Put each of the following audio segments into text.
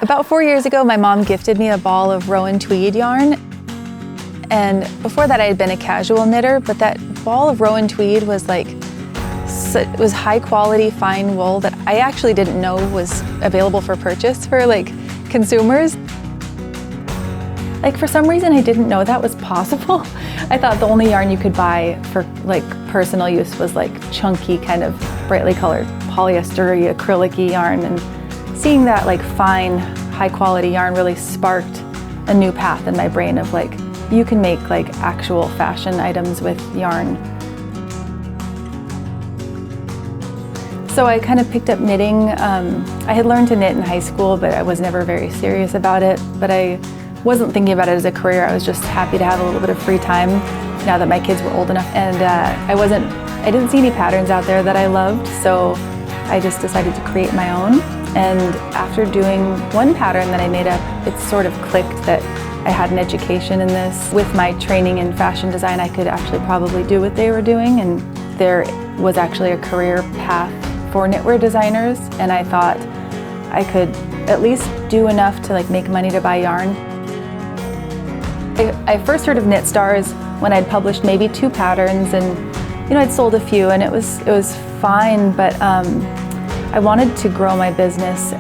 About 4 years ago, my mom gifted me a ball of Rowan tweed yarn. And before that, I had been a casual knitter, but that ball of Rowan tweed was it was high quality, fine wool that I actually didn't know was available for purchase for consumers. For some reason, I didn't know that was possible. I thought the only yarn you could buy for personal use was chunky, kind of brightly colored polyester-y, acrylic-y yarn. And seeing that fine, high quality yarn really sparked a new path in my brain of you can make actual fashion items with yarn. So I kind of picked up knitting. I had learned to knit in high school, but I was never very serious about it. But I wasn't thinking about it as a career. I was just happy to have a little bit of free time now that my kids were old enough. And I didn't see any patterns out there that I loved, so I just decided to create my own. And after doing one pattern that I made up, it sort of clicked that I had an education in this. With my training in fashion design, I could actually probably do what they were doing, and there was actually a career path for knitwear designers, and I thought I could at least do enough to make money to buy yarn. I first heard of Knit Stars when I'd published maybe 2 patterns, and I'd sold a few, and it was fine, but I wanted to grow my business,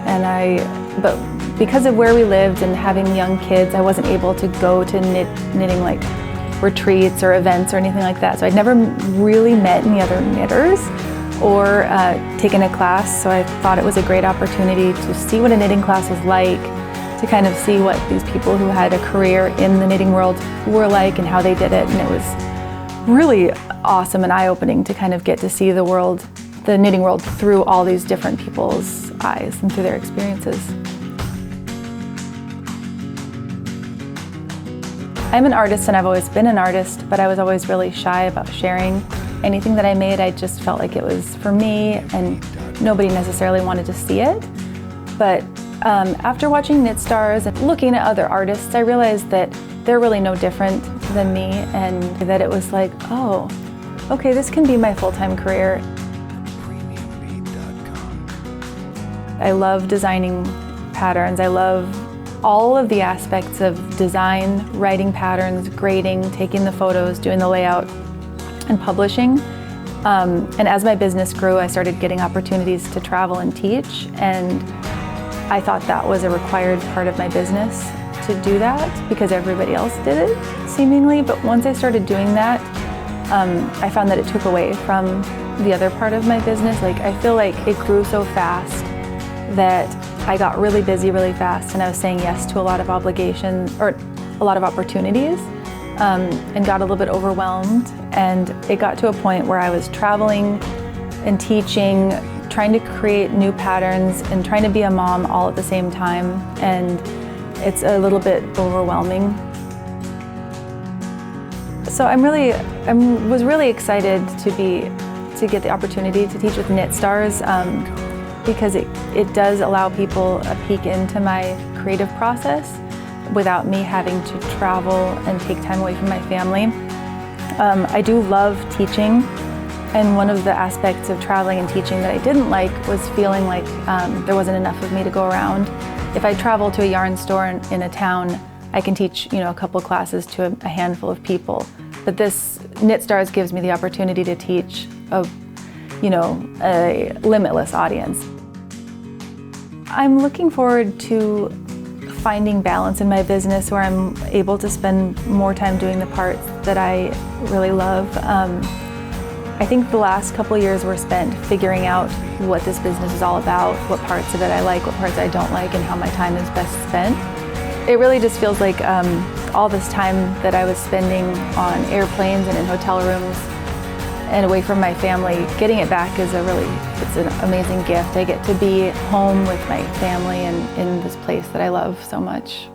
but because of where we lived and having young kids, I wasn't able to go to knitting retreats or events or anything like that. So I'd never really met any other knitters or taken a class. So I thought it was a great opportunity to see what a knitting class was like, to kind of see what these people who had a career in the knitting world were like and how they did it. And it was really awesome and eye-opening to kind of get to see the knitting world through all these different people's eyes and through their experiences. I'm an artist and I've always been an artist, but I was always really shy about sharing anything that I made. I just felt like it was for me and nobody necessarily wanted to see it. But after watching Knit Stars and looking at other artists, I realized that they're really no different than me, and that it was oh, okay, this can be my full-time career. I love designing patterns. I love all of the aspects of design, writing patterns, grading, taking the photos, doing the layout, and publishing. And as my business grew, I started getting opportunities to travel and teach, and I thought that was a required part of my business to do that because everybody else did it, seemingly. But once I started doing that, I found that it took away from the other part of my business. I feel like it grew so fast that I got really busy really fast, and I was saying yes to a lot of obligations or a lot of opportunities, and got a little bit overwhelmed. And it got to a point where I was traveling and teaching, trying to create new patterns and trying to be a mom all at the same time, and it's a little bit overwhelming. So I was really excited to get the opportunity to teach with Knit Stars, because it does allow people a peek into my creative process without me having to travel and take time away from my family. I do love teaching, and one of the aspects of traveling and teaching that I didn't like was feeling like there wasn't enough of me to go around. If I travel to a yarn store in a town, I can teach a couple classes to a handful of people. But this Knit Stars gives me the opportunity to teach a limitless audience. I'm looking forward to finding balance in my business where I'm able to spend more time doing the parts that I really love. I think the last couple of years were spent figuring out what this business is all about, what parts of it I like, what parts I don't like, and how my time is best spent. It really just feels like all this time that I was spending on airplanes and in hotel rooms and away from my family, getting it back is it's an amazing gift. I get to be home with my family and in this place that I love so much.